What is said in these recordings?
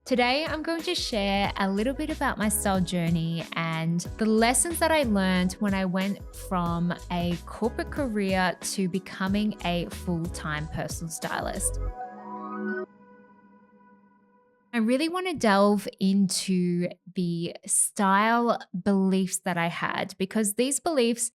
Today, I'm going to share a little bit about my style journey and the lessons that I learned when I went from a corporate career to becoming a full time personal stylist. I really want to delve into the style beliefs that I had because these beliefs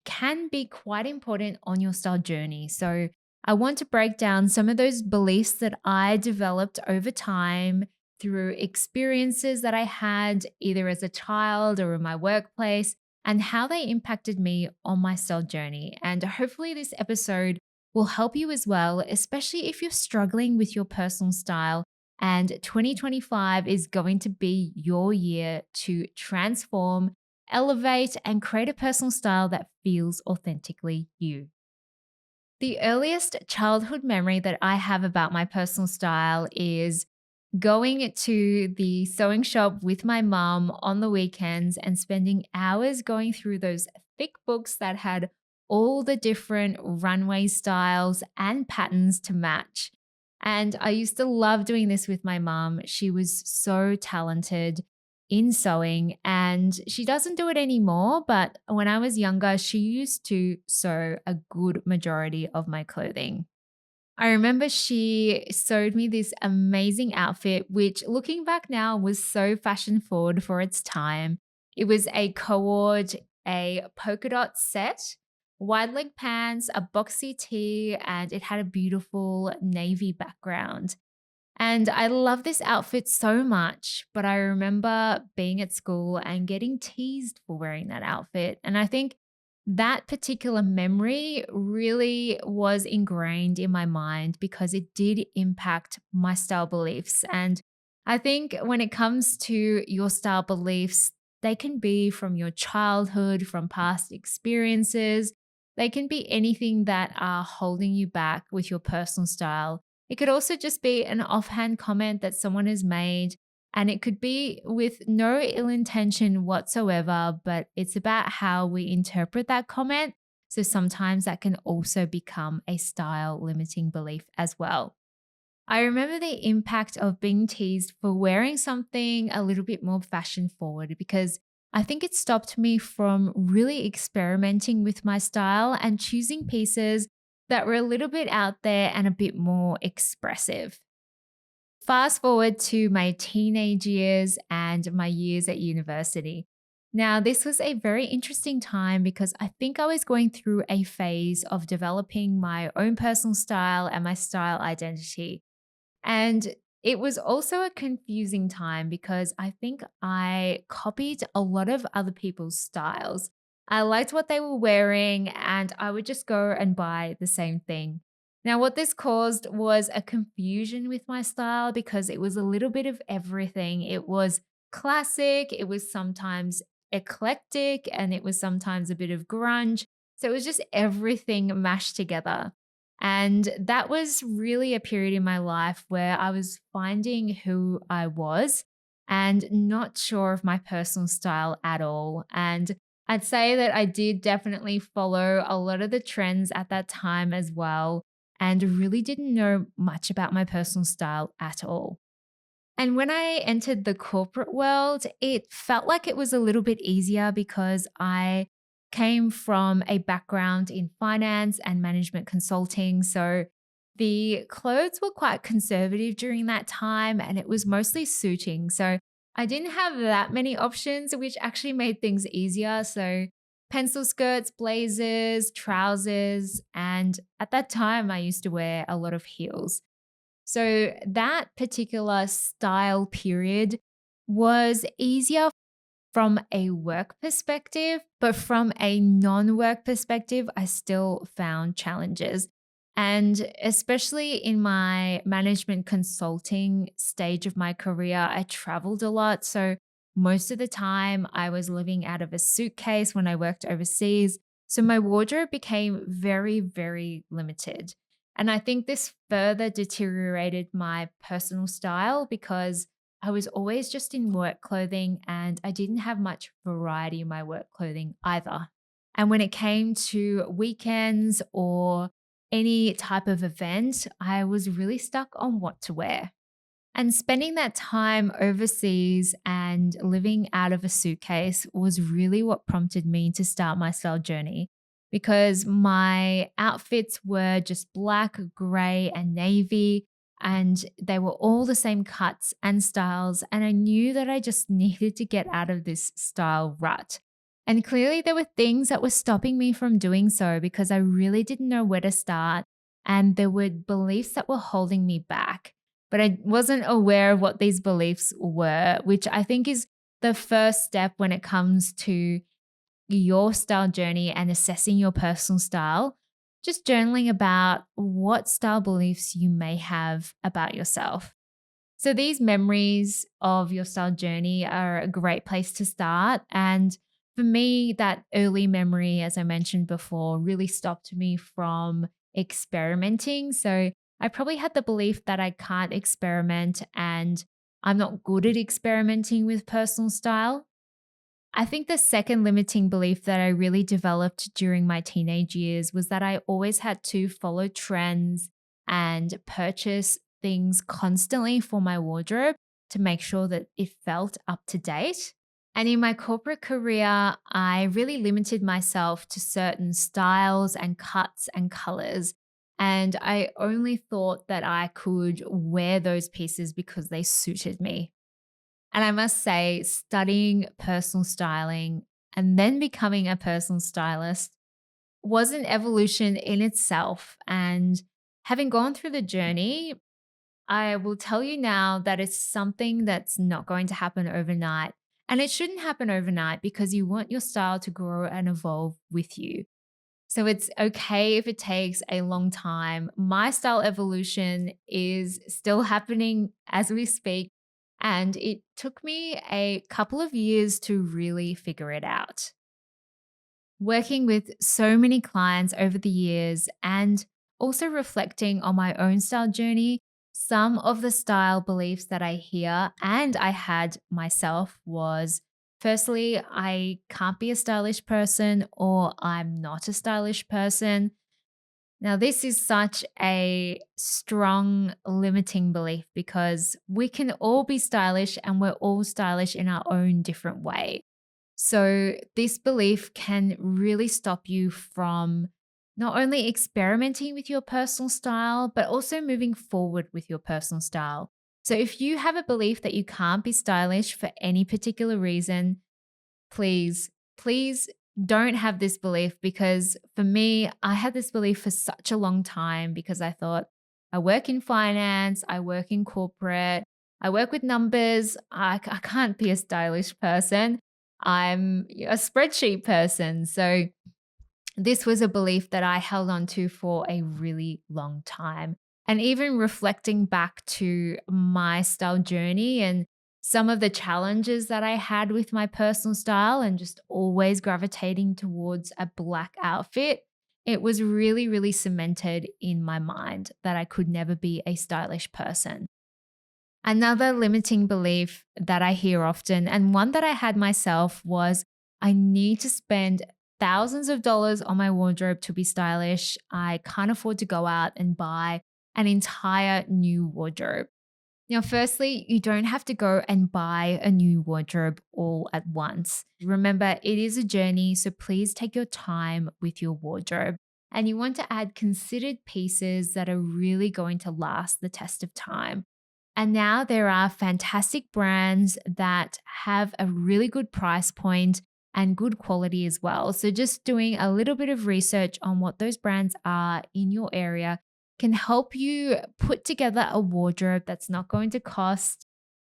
can be quite important on your style journey. So, I want to break down some of those beliefs that I developed over time through experiences that I had either as a child or in my workplace and how they impacted me on my style journey. And hopefully, this episode will help you as well, especially if you're struggling with your personal style. And 2025 is going to be your year to transform, elevate, and create a personal style that feels authentically you. The earliest childhood memory that I have about my personal style is going to the sewing shop with my mum on the weekends and spending hours going through those thick books that had all the different runway styles and patterns to match. And I used to love doing this with my mum. She was so talented in sewing and she doesn't do it anymore. But when I was younger, she used to sew a good majority of my clothing. I remember she sewed me this amazing outfit, which looking back now was so fashion forward for its time. It was a cord, a polka dot set, wide leg pants, a boxy tee, and it had a beautiful navy background. And I love this outfit so much, but I remember being at school and getting teased for wearing that outfit. And I think that particular memory really was ingrained in my mind because it did impact my style beliefs. And I think when it comes to your style beliefs, they can be from your childhood, from past experiences. They can be anything that are holding you back with your personal style. It could also just be an offhand comment that someone has made, and it could be with no ill intention whatsoever, but it's about how we interpret that comment. So sometimes that can also become a style limiting belief as well. I remember the impact of being teased for wearing something a little bit more fashion forward because I think it stopped me from really experimenting with my style and choosing pieces that were a little bit out there and a bit more expressive. Fast forward to my teenage years and my years at university. Now, this was a very interesting time because I think I was going through a phase of developing my own personal style and my style identity. And it was also a confusing time because I think I copied a lot of other people's styles. I liked what they were wearing and I would just go and buy the same thing. Now, what this caused was a confusion with my style because it was a little bit of everything. It was classic, it was sometimes eclectic, and it was sometimes a bit of grunge. So it was just everything mashed together. And that was really a period in my life where I was finding who I was and not sure of my personal style at all. And I'd say that I did definitely follow a lot of the trends at that time as well, and really didn't know much about my personal style at all. And when I entered the corporate world, it felt like it was a little bit easier because I came from a background in finance and management consulting. So the clothes were quite conservative during that time and it was mostly suiting. So I didn't have that many options, which actually made things easier. So pencil skirts, blazers, trousers. And at that time, I used to wear a lot of heels. So that particular style period was easier from a work perspective, but from a non work perspective, I still found challenges. And especially in my management consulting stage of my career, I traveled a lot. So most of the time, I was living out of a suitcase when I worked overseas. So my wardrobe became very, very limited. And I think this further deteriorated my personal style because I was always just in work clothing and I didn't have much variety in my work clothing either. And when it came to weekends or any type of event, I was really stuck on what to wear. And spending that time overseas and living out of a suitcase was really what prompted me to start my style journey because my outfits were just black, gray, and navy. And they were all the same cuts and styles. And I knew that I just needed to get out of this style rut. And clearly, there were things that were stopping me from doing so because I really didn't know where to start. And there were beliefs that were holding me back, but I wasn't aware of what these beliefs were, which I think is the first step when it comes to your style journey and assessing your personal style. Just journaling about what style beliefs you may have about yourself. So, these memories of your style journey are a great place to start. And for me, that early memory, as I mentioned before, really stopped me from experimenting. So, I probably had the belief that I can't experiment and I'm not good at experimenting with personal style. I think the second limiting belief that I really developed during my teenage years was that I always had to follow trends and purchase things constantly for my wardrobe to make sure that it felt up to date. And in my corporate career, I really limited myself to certain styles and cuts and colors. And I only thought that I could wear those pieces because they suited me. And I must say, studying personal styling and then becoming a personal stylist was an evolution in itself. And having gone through the journey, I will tell you now that it's something that's not going to happen overnight. And it shouldn't happen overnight because you want your style to grow and evolve with you. So it's okay if it takes a long time. My style evolution is still happening as we speak. And it took me a couple of years to really figure it out. Working with so many clients over the years and also reflecting on my own style journey, some of the style beliefs that I hear and I had myself was firstly, I can't be a stylish person or I'm not a stylish person. Now, this is such a strong limiting belief because we can all be stylish and we're all stylish in our own different way. So, this belief can really stop you from not only experimenting with your personal style, but also moving forward with your personal style. So, if you have a belief that you can't be stylish for any particular reason, please don't have this belief because for me, I had this belief for such a long time because I thought I work in finance, I work in corporate, I work with numbers. I can't be a stylish person. I'm a spreadsheet person. So this was a belief that I held on to for a really long time. And even reflecting back to my style journey and some of the challenges that I had with my personal style and just always gravitating towards a black outfit, it was really, really cemented in my mind that I could never be a stylish person. Another limiting belief that I hear often, and one that I had myself, was I need to spend thousands of dollars on my wardrobe to be stylish. I can't afford to go out and buy an entire new wardrobe. Now, firstly, you don't have to go and buy a new wardrobe all at once. Remember, it is a journey, so please take your time with your wardrobe. And you want to add considered pieces that are really going to last the test of time. And now there are fantastic brands that have a really good price point and good quality as well. So, just doing a little bit of research on what those brands are in your area can help you put together a wardrobe that's not going to cost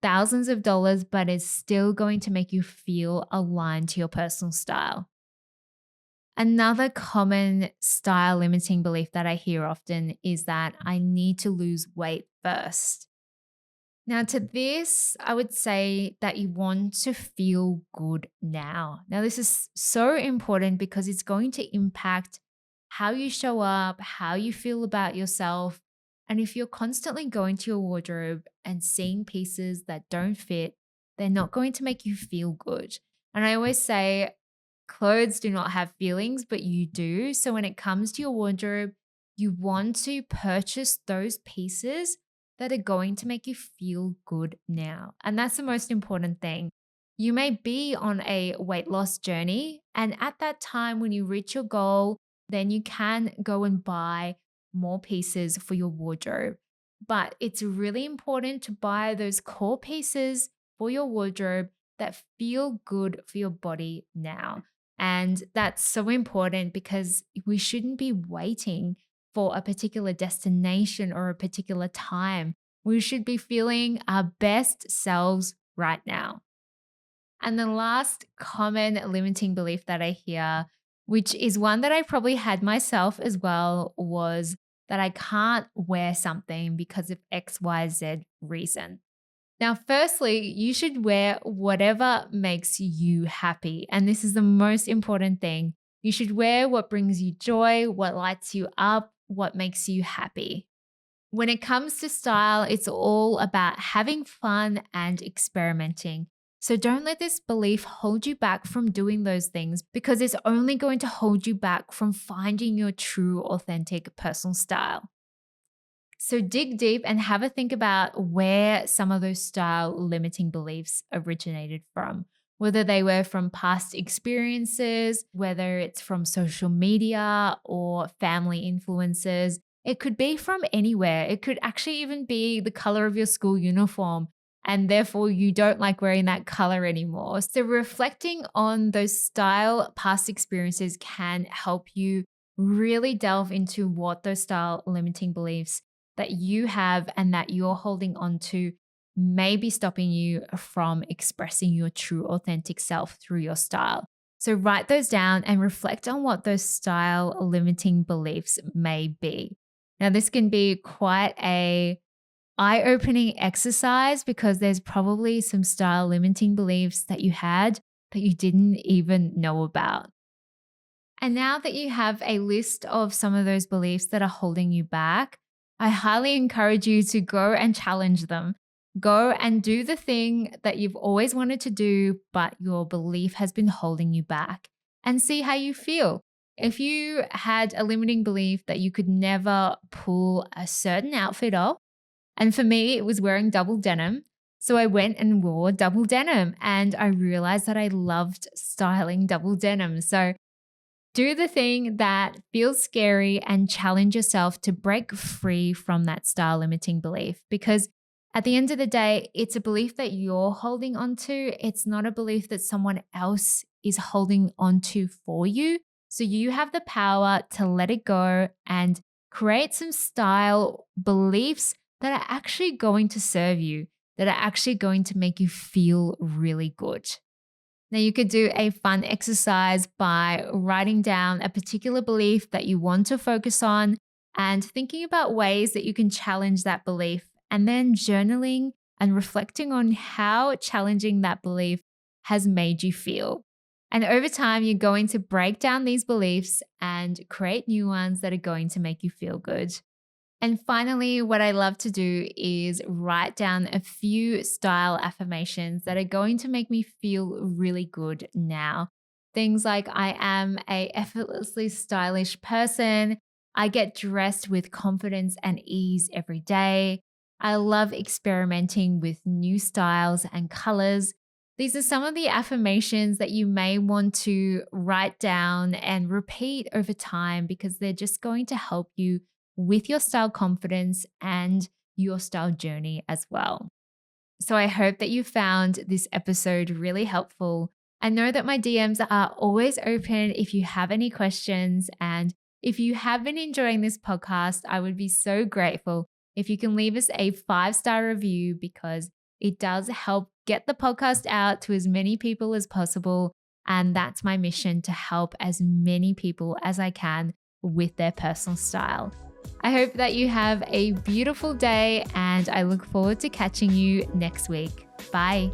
thousands of dollars, but is still going to make you feel aligned to your personal style. Another common style limiting belief that I hear often is that I need to lose weight first. Now, to this, I would say that you want to feel good now. Now, this is so important because it's going to impact how you show up, how you feel about yourself. And if you're constantly going to your wardrobe and seeing pieces that don't fit, they're not going to make you feel good. And I always say, clothes do not have feelings, but you do. So when it comes to your wardrobe, you want to purchase those pieces that are going to make you feel good now. And that's the most important thing. You may be on a weight loss journey, and at that time, when you reach your goal, then you can go and buy more pieces for your wardrobe. But it's really important to buy those core pieces for your wardrobe that feel good for your body now. And that's so important because we shouldn't be waiting for a particular destination or a particular time. We should be feeling our best selves right now. And the last common limiting belief that I hear, which is one that I probably had myself as well, was that I can't wear something because of XYZ reason. Now, firstly, you should wear whatever makes you happy. And this is the most important thing. You should wear what brings you joy, what lights you up, what makes you happy. When it comes to style, it's all about having fun and experimenting. So don't let this belief hold you back from doing those things because it's only going to hold you back from finding your true, authentic personal style. So dig deep and have a think about where some of those style limiting beliefs originated from, whether they were from past experiences, whether it's from social media or family influences. It could be from anywhere. It could actually even be the color of your school uniform, and therefore you don't like wearing that color anymore. So reflecting on those style past experiences can help you really delve into what those style limiting beliefs that you have and that you're holding on to may be stopping you from expressing your true authentic self through your style. So write those down and reflect on what those style limiting beliefs may be. Now, this can be quite a eye-opening exercise because there's probably some style limiting beliefs that you had that you didn't even know about. And now that you have a list of some of those beliefs that are holding you back, I highly encourage you to go and challenge them. Go and do the thing that you've always wanted to do, but your belief has been holding you back, and see how you feel. If you had a limiting belief that you could never pull a certain outfit off, and for me, it was wearing double denim. So I went and wore double denim, and I realized that I loved styling double denim. So do the thing that feels scary and challenge yourself to break free from that style limiting belief. Because at the end of the day, it's a belief that you're holding onto. It's not a belief that someone else is holding onto for you. So you have the power to let it go and create some style beliefs that are actually going to serve you, that are actually going to make you feel really good. Now, you could do a fun exercise by writing down a particular belief that you want to focus on and thinking about ways that you can challenge that belief, and then journaling and reflecting on how challenging that belief has made you feel. And over time, you're going to break down these beliefs and create new ones that are going to make you feel good. And finally, what I love to do is write down a few style affirmations that are going to make me feel really good now. Things like I am a effortlessly stylish person. I get dressed with confidence and ease every day. I love experimenting with new styles and colors. These are some of the affirmations that you may want to write down and repeat over time because they're just going to help you with your style confidence and your style journey as well. So I hope that you found this episode really helpful. I know that my DMs are always open if you have any questions. And if you have been enjoying this podcast, I would be so grateful if you can leave us a 5-star review because it does help get the podcast out to as many people as possible. And that's my mission, to help as many people as I can with their personal style. I hope that you have a beautiful day, and I look forward to catching you next week. Bye.